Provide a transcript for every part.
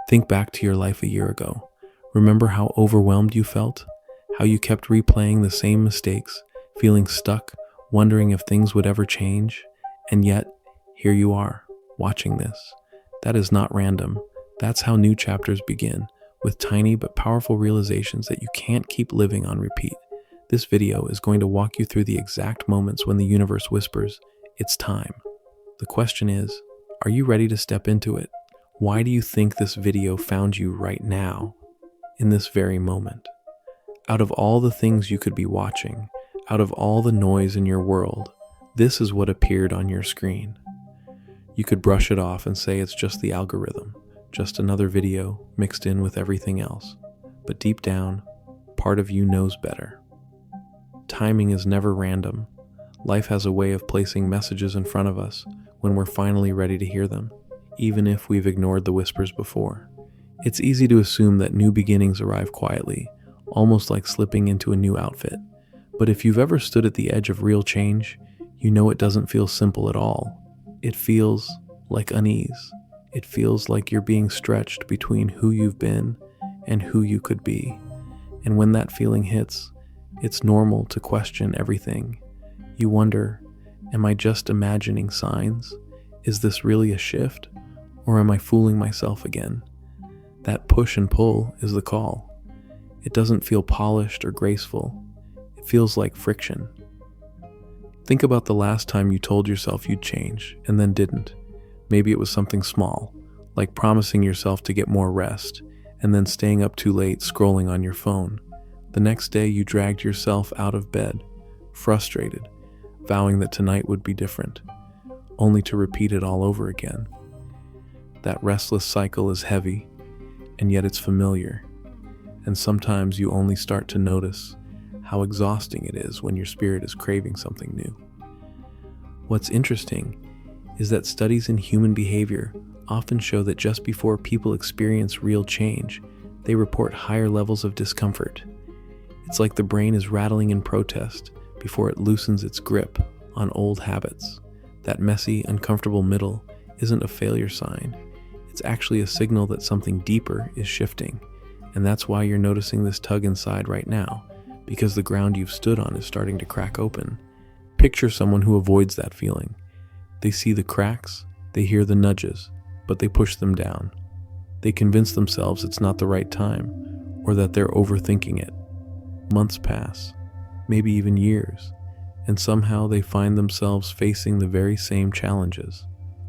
Think back to your life a year ago. Remember how overwhelmed you felt? How you kept replaying the same mistakes, feeling stuck, wondering if things would ever change? And yet, here you are, watching this. That is not random. That's how new chapters begin, with tiny but powerful realizations that you can't keep living on repeat. This video is going to walk you through the exact moments when the universe whispers, "It's time." The question is, are you ready to step into it? Why do you think this video found you right now, in this very moment? Out of all the things you could be watching, out of all the noise in your world, this is what appeared on your screen. You could brush it off and say it's just the algorithm, just another video mixed in with everything else. But deep down, part of you knows better. Timing is never random. Life has a way of placing messages in front of us when we're finally ready to hear them, even if we've ignored the whispers before. It's easy to assume that new beginnings arrive quietly, almost like slipping into a new outfit. But if you've ever stood at the edge of real change, you know it doesn't feel simple at all. It feels like unease. It feels like you're being stretched between who you've been and who you could be. And when that feeling hits, it's normal to question everything. You wonder, am I just imagining signs? Is this really a shift? Or am I fooling myself again? That push and pull is the call. It doesn't feel polished or graceful. It feels like friction. Think about the last time you told yourself you'd change and then didn't. Maybe it was something small, like promising yourself to get more rest and then staying up too late scrolling on your phone. The next day you dragged yourself out of bed, frustrated, vowing that tonight would be different, only to repeat it all over again. That restless cycle is heavy, and yet it's familiar. And sometimes you only start to notice how exhausting it is when your spirit is craving something new. What's interesting is that studies in human behavior often show that just before people experience real change, they report higher levels of discomfort. It's like the brain is rattling in protest before it loosens its grip on old habits. That messy, uncomfortable middle isn't a failure sign. It's actually a signal that something deeper is shifting. And that's why you're noticing this tug inside right now, because the ground you've stood on is starting to crack open. Picture someone who avoids that feeling. They see the cracks, they hear the nudges, but they push them down. They convince themselves it's not the right time, or that they're overthinking it. Months pass, maybe even years, and somehow they find themselves facing the very same challenges.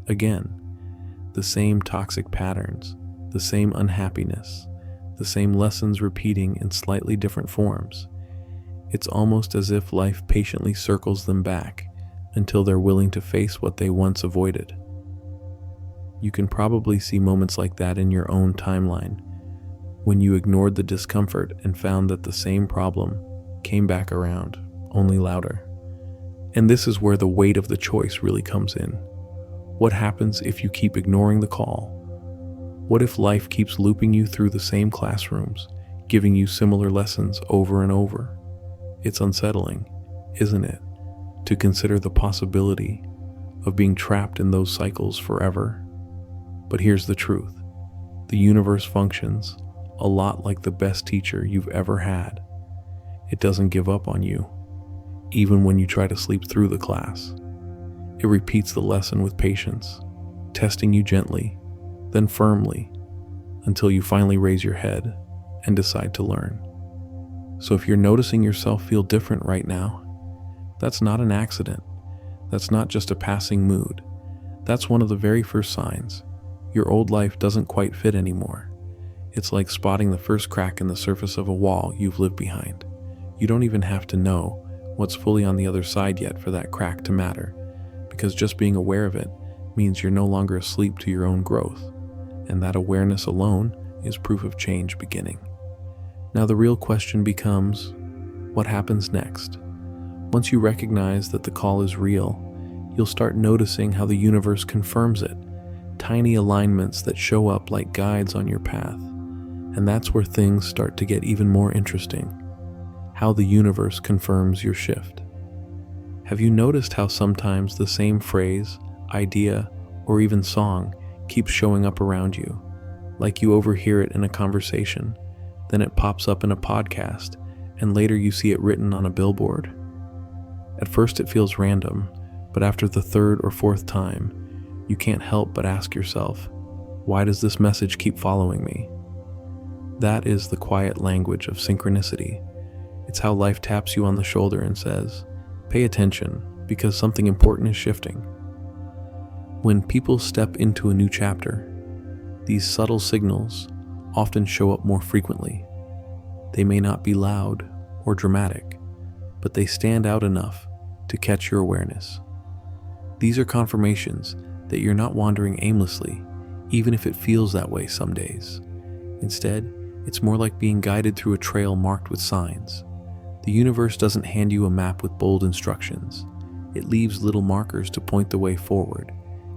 Again, the same toxic patterns, the same unhappiness, the same lessons repeating in slightly different forms. It's almost as if life patiently circles them back until they're willing to face what they once avoided. You can probably see moments like that in your own timeline, when you ignored the discomfort and found that the same problem came back around, only louder. And this is where the weight of the choice really comes in. What happens if you keep ignoring the call? What if life keeps looping you through the same classrooms, giving you similar lessons over and over? It's unsettling, isn't it, to consider the possibility of being trapped in those cycles forever? But here's the truth. The universe functions a lot like the best teacher you've ever had. It doesn't give up on you, even when you try to sleep through the class. It repeats the lesson with patience, testing you gently, then firmly, until you finally raise your head and decide to learn. So if you're noticing yourself feel different right now, that's not an accident. That's not just a passing mood. That's one of the very first signs. Your old life doesn't quite fit anymore. It's like spotting the first crack in the surface of a wall you've lived behind. You don't even have to know what's fully on the other side yet for that crack to matter, because just being aware of it means you're no longer asleep to your own growth, and that awareness alone is proof of change beginning. Now the real question becomes, what happens next? Once you recognize that the call is real, you'll start noticing how the universe confirms it, tiny alignments that show up like guides on your path. And that's where things start to get even more interesting. How the universe confirms your shift. Have you noticed how sometimes the same phrase, idea, or even song keeps showing up around you, like you overhear it in a conversation, then it pops up in a podcast, and later you see it written on a billboard. At first it feels random, but after the third or fourth time, you can't help but ask yourself, why does this message keep following me? That is the quiet language of synchronicity. It's how life taps you on the shoulder and says, pay attention, because something important is shifting. When people step into a new chapter, these subtle signals often show up more frequently. They may not be loud or dramatic, but they stand out enough to catch your awareness. These are confirmations that you're not wandering aimlessly, even if it feels that way some days. Instead, it's more like being guided through a trail marked with signs. The universe doesn't hand you a map with bold instructions. It leaves little markers to point the way forward,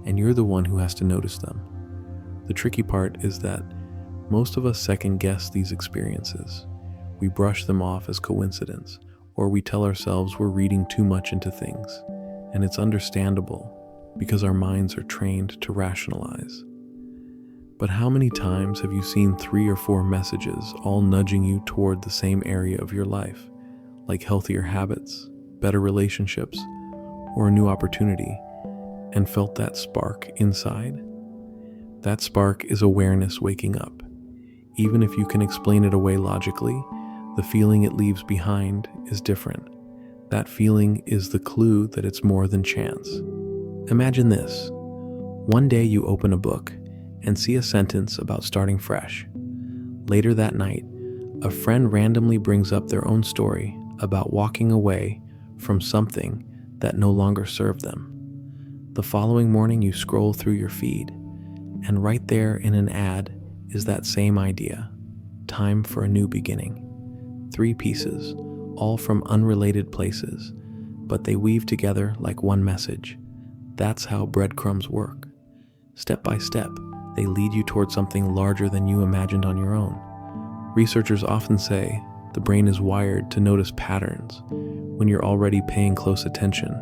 and you're the one who has to notice them. The tricky part is that most of us second-guess these experiences. We brush them off as coincidence, or we tell ourselves we're reading too much into things, and it's understandable because our minds are trained to rationalize. But how many times have you seen 3 or 4 messages all nudging you toward the same area of your life, like healthier habits, better relationships, or a new opportunity, and felt that spark inside? That spark is awareness waking up. Even if you can explain it away logically, the feeling it leaves behind is different. That feeling is the clue that it's more than chance. Imagine this. One day you open a book and see a sentence about starting fresh. Later that night, a friend randomly brings up their own story about walking away from something that no longer served them. The following morning you scroll through your feed, and right there in an ad is that same idea. Time for a new beginning. 3 pieces, all from unrelated places, but they weave together like one message. That's how breadcrumbs work. Step by step, they lead you toward something larger than you imagined on your own. Researchers often say the brain is wired to notice patterns when you're already paying close attention.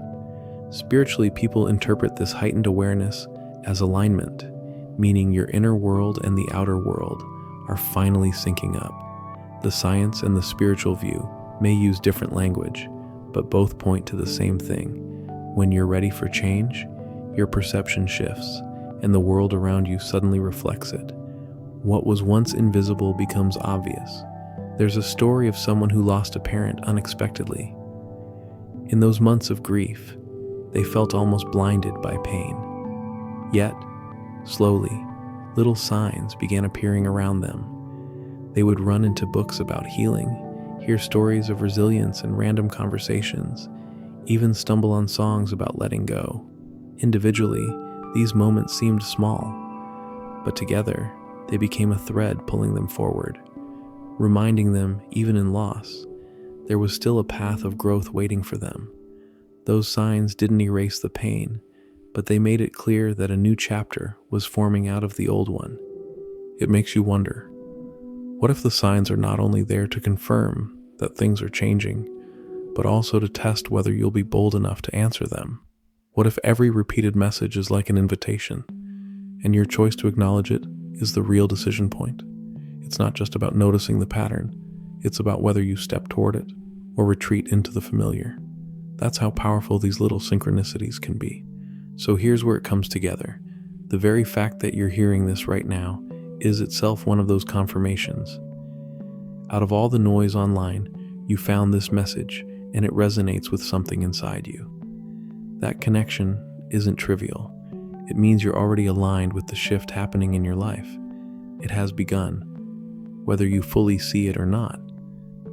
Spiritually, people interpret this heightened awareness as alignment, meaning your inner world and the outer world are finally syncing up. The science and the spiritual view may use different language, but both point to the same thing. When you're ready for change, your perception shifts, and the world around you suddenly reflects it. What was once invisible becomes obvious. There's a story of someone who lost a parent unexpectedly. In those months of grief, they felt almost blinded by pain. Yet, slowly, little signs began appearing around them. They would run into books about healing, hear stories of resilience in random conversations, even stumble on songs about letting go. Individually, these moments seemed small, but together, they became a thread pulling them forward, reminding them, even in loss, there was still a path of growth waiting for them. Those signs didn't erase the pain, but they made it clear that a new chapter was forming out of the old one. It makes you wonder, what if the signs are not only there to confirm that things are changing, but also to test whether you'll be bold enough to answer them? What if every repeated message is like an invitation, and your choice to acknowledge it is the real decision point? It's not just about noticing the pattern, it's about whether you step toward it or retreat into the familiar. That's how powerful these little synchronicities can be. So here's where it comes together. The very fact that you're hearing this right now is itself one of those confirmations. Out of all the noise online, you found this message, and it resonates with something inside you. That connection isn't trivial. It means you're already aligned with the shift happening in your life. It has begun, whether you fully see it or not.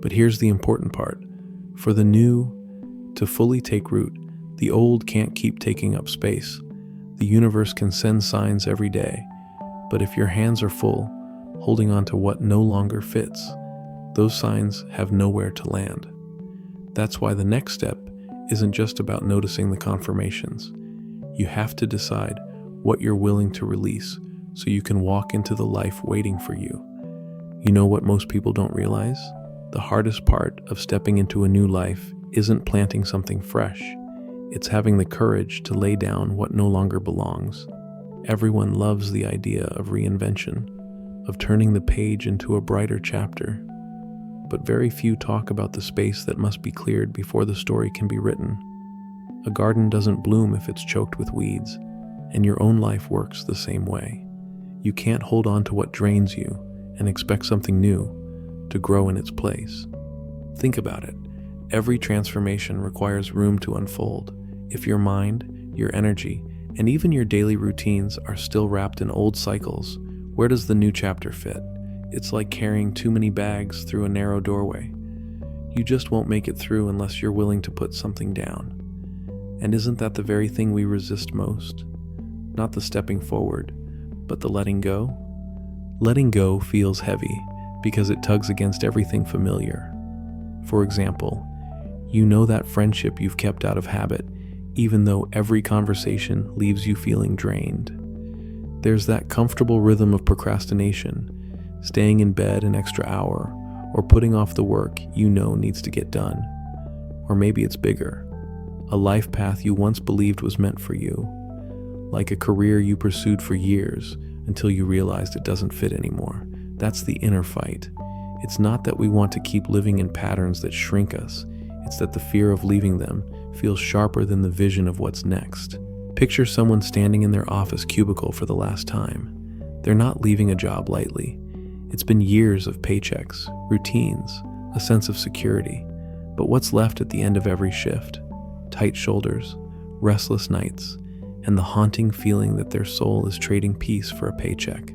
But here's the important part. For the new to fully take root, the old can't keep taking up space. The universe can send signs every day, but if your hands are full, holding on to what no longer fits, those signs have nowhere to land. That's why the next step isn't just about noticing the confirmations. You have to decide what you're willing to release so you can walk into the life waiting for you. You know what most people don't realize? The hardest part of stepping into a new life isn't planting something fresh. It's having the courage to lay down what no longer belongs. Everyone loves the idea of reinvention, of turning the page into a brighter chapter. But very few talk about the space that must be cleared before the story can be written. A garden doesn't bloom if it's choked with weeds, and your own life works the same way. You can't hold on to what drains you and expect something new to grow in its place. Think about it. Every transformation requires room to unfold. If your mind, your energy, and even your daily routines are still wrapped in old cycles, where does the new chapter fit? It's like carrying too many bags through a narrow doorway. You just won't make it through unless you're willing to put something down. And isn't that the very thing we resist most? Not the stepping forward, but the letting go? Letting go feels heavy because it tugs against everything familiar. For example, you know that friendship you've kept out of habit, even though every conversation leaves you feeling drained. There's that comfortable rhythm of procrastination, staying in bed an extra hour, or putting off the work you know needs to get done. Or maybe it's bigger, a life path you once believed was meant for you, like a career you pursued for years until you realized it doesn't fit anymore. That's the inner fight. It's not that we want to keep living in patterns that shrink us, it's that the fear of leaving them feels sharper than the vision of what's next. Picture someone standing in their office cubicle for the last time. They're not leaving a job lightly. It's been years of paychecks, routines, a sense of security. But what's left at the end of every shift? Tight shoulders, restless nights, and the haunting feeling that their soul is trading peace for a paycheck.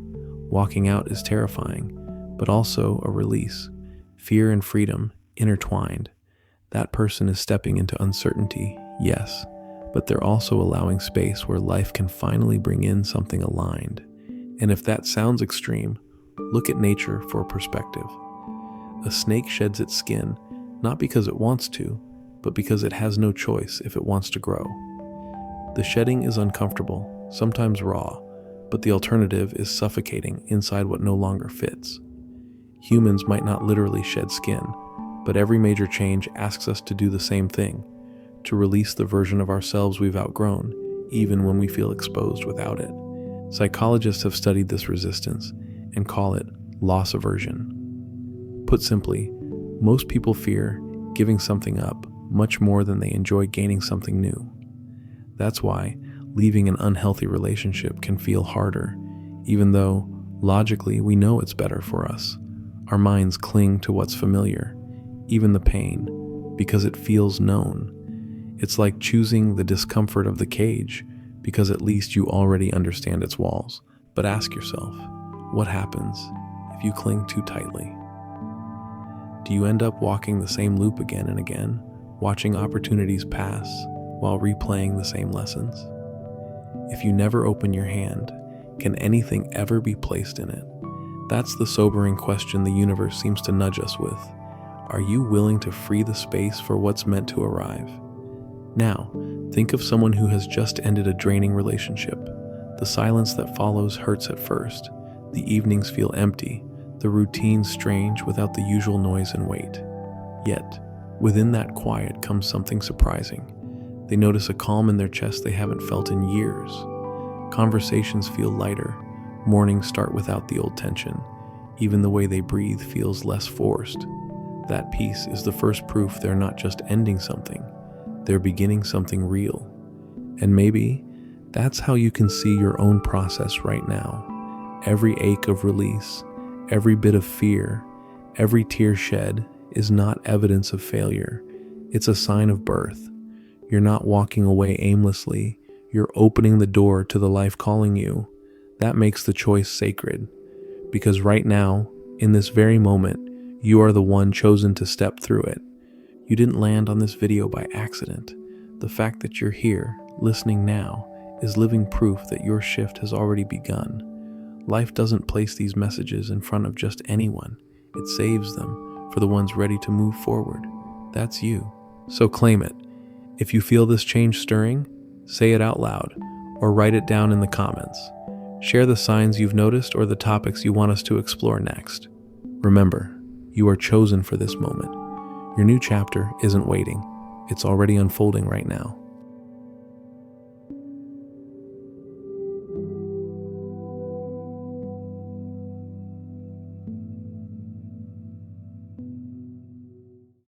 Walking out is terrifying, but also a release. Fear and freedom intertwined. That person is stepping into uncertainty, yes, but they're also allowing space where life can finally bring in something aligned. And if that sounds extreme, look at nature for perspective. A snake sheds its skin, not because it wants to, but because it has no choice if it wants to grow. The shedding is uncomfortable, sometimes raw, but the alternative is suffocating inside what no longer fits. Humans might not literally shed skin, but every major change asks us to do the same thing, to release the version of ourselves we've outgrown, even when we feel exposed without it. Psychologists have studied this resistance and call it loss aversion. Put simply, most people fear giving something up much more than they enjoy gaining something new. That's why leaving an unhealthy relationship can feel harder, even though logically we know it's better for us. Our minds cling to what's familiar, even the pain, because it feels known. It's like choosing the discomfort of the cage because at least you already understand its walls. But ask yourself, what happens if you cling too tightly? Do you end up walking the same loop again and again, watching opportunities pass while replaying the same lessons? If you never open your hand, can anything ever be placed in it? That's the sobering question the universe seems to nudge us with. Are you willing to free the space for what's meant to arrive? Now, think of someone who has just ended a draining relationship. The silence that follows hurts at first. The evenings feel empty, the routine strange without the usual noise and weight. Yet, within that quiet comes something surprising. They notice a calm in their chest they haven't felt in years. Conversations feel lighter. Mornings start without the old tension. Even the way they breathe feels less forced. That peace is the first proof they're not just ending something, they're beginning something real. And maybe that's how you can see your own process right now. Every ache of release, every bit of fear, every tear shed is not evidence of failure. It's a sign of birth. You're not walking away aimlessly. You're opening the door to the life calling you. That makes the choice sacred. Because right now, in this very moment, you are the one chosen to step through it. You didn't land on this video by accident. The fact that you're here, listening now, is living proof that your shift has already begun. Life doesn't place these messages in front of just anyone. It saves them for the ones ready to move forward. That's you. So claim it. If you feel this change stirring, say it out loud or write it down in the comments. Share the signs you've noticed or the topics you want us to explore next. Remember, you are chosen for this moment. Your new chapter isn't waiting. It's already unfolding right now.